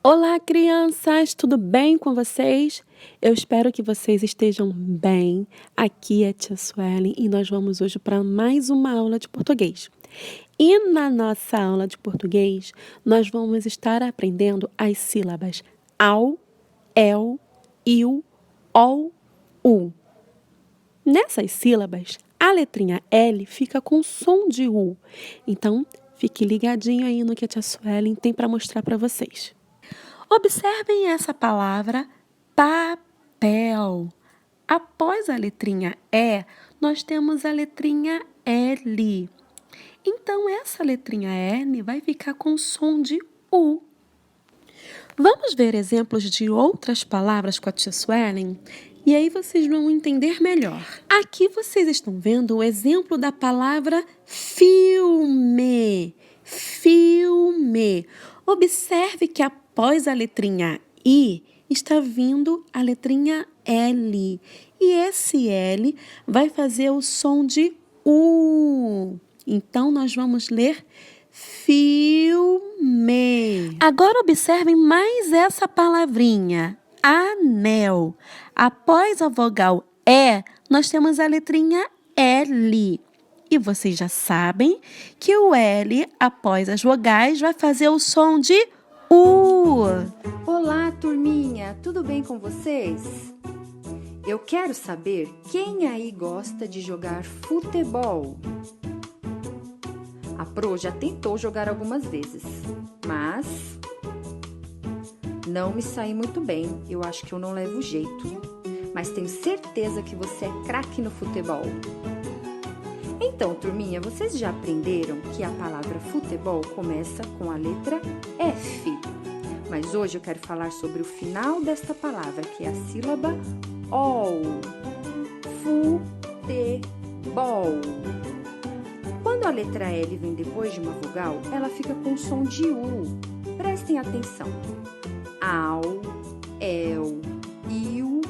Olá, crianças! Tudo bem com vocês? Eu espero que vocês estejam bem. Aqui é a Tia Suelen e nós vamos hoje para mais uma aula de português. E na nossa aula de português, nós vamos estar aprendendo as sílabas au, el, iu, ol, u. Nessas sílabas, a letrinha L fica com som de U. Então, fique ligadinho aí no que a Tia Suelen tem para mostrar para vocês. Observem essa palavra papel. Após a letrinha E, nós temos a letrinha L. Então, essa letrinha L vai ficar com som de U. Vamos ver exemplos de outras palavras com a Tia Suelen? E aí vocês vão entender melhor. Aqui vocês estão vendo o exemplo da palavra filme. Filme. Observe que após a letrinha I, está vindo a letrinha L. E esse L vai fazer o som de U. Então, nós vamos ler filme. Agora, observem mais essa palavrinha, anel. Após a vogal E, nós temos a letrinha L. E vocês já sabem que o L, após as vogais, vai fazer o som de U. Olá, turminha! Tudo bem com vocês? Eu quero saber quem aí gosta de jogar futebol. A Pro já tentou jogar algumas vezes, mas não me saí muito bem. Eu acho que eu não levo jeito, mas tenho certeza que você é craque no futebol. Então, turminha, vocês já aprenderam que a palavra futebol começa com a letra F. Mas hoje eu quero falar sobre o final desta palavra, que é a sílaba OL. Futebol. Quando a letra L vem depois de uma vogal, ela fica com o som de U. Prestem atenção. Au, el, iu,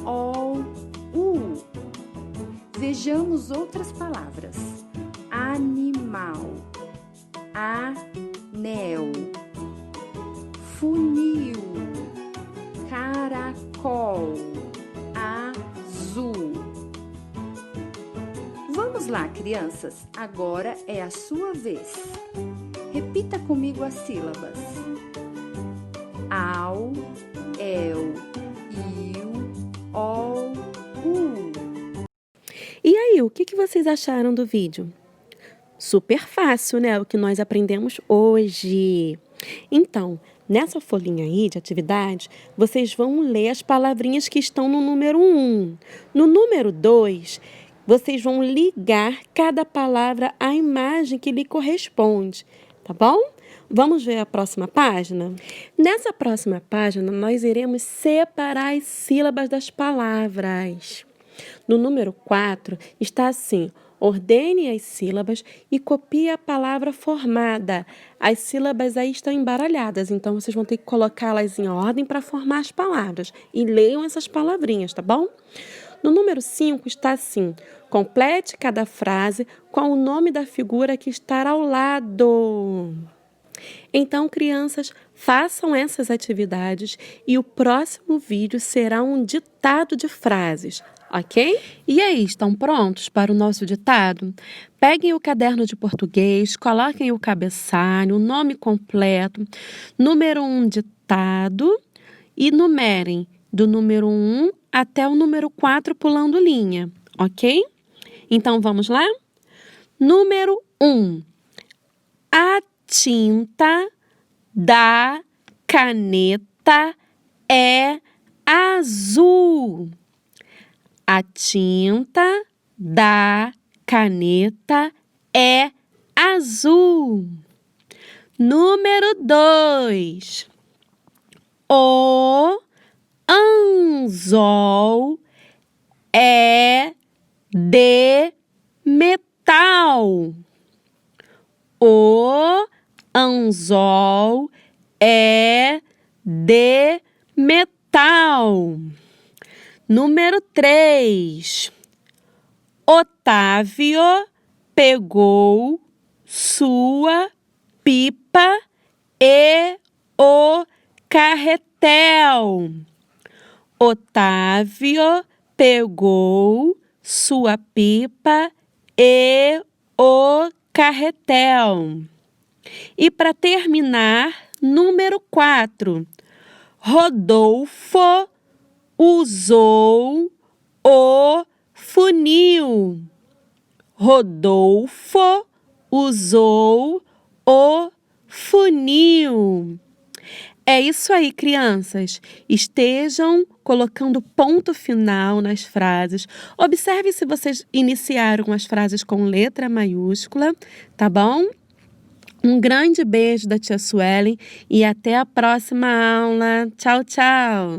ol, u. Vejamos outras palavras. Animal, anel, funil, caracol, azul. Vamos lá, crianças, agora é a sua vez. Repita comigo as sílabas. Au, el, iu, ol, u. E aí, o que vocês acharam do vídeo? Super fácil, né? O que nós aprendemos hoje. Então, nessa folhinha aí de atividade, vocês vão ler as palavrinhas que estão no número 1. No número 2, vocês vão ligar cada palavra à imagem que lhe corresponde, tá bom? Vamos ver a próxima página? Nessa próxima página, nós iremos separar as sílabas das palavras. No número 4, está assim: ordene as sílabas e copie a palavra formada. As sílabas aí estão embaralhadas, então vocês vão ter que colocá-las em ordem para formar as palavras. E leiam essas palavrinhas, tá bom? No número 5 está assim: complete cada frase com o nome da figura que está ao lado. Então, crianças, façam essas atividades e o próximo vídeo será um ditado de frases, ok? E aí, estão prontos para o nosso ditado? Peguem o caderno de português, coloquem o cabeçalho, o nome completo, número 1 ditado e numerem do número 1 até o número 4 pulando linha, ok? Então, vamos lá? Número 1. A tinta da caneta é azul. A tinta da caneta é azul. Número 2. O anzol é de metal. O anzol é de metal. Número 3. Otávio pegou sua pipa e o carretel. Otávio pegou sua pipa e o carretel. E para terminar, número 4. Rodolfo usou o funil. Rodolfo usou o funil. É isso aí, crianças. Estejam colocando ponto final nas frases. Observe se vocês iniciaram as frases com letra maiúscula, tá bom? Um grande beijo da tia Suelen e até a próxima aula. Tchau, tchau!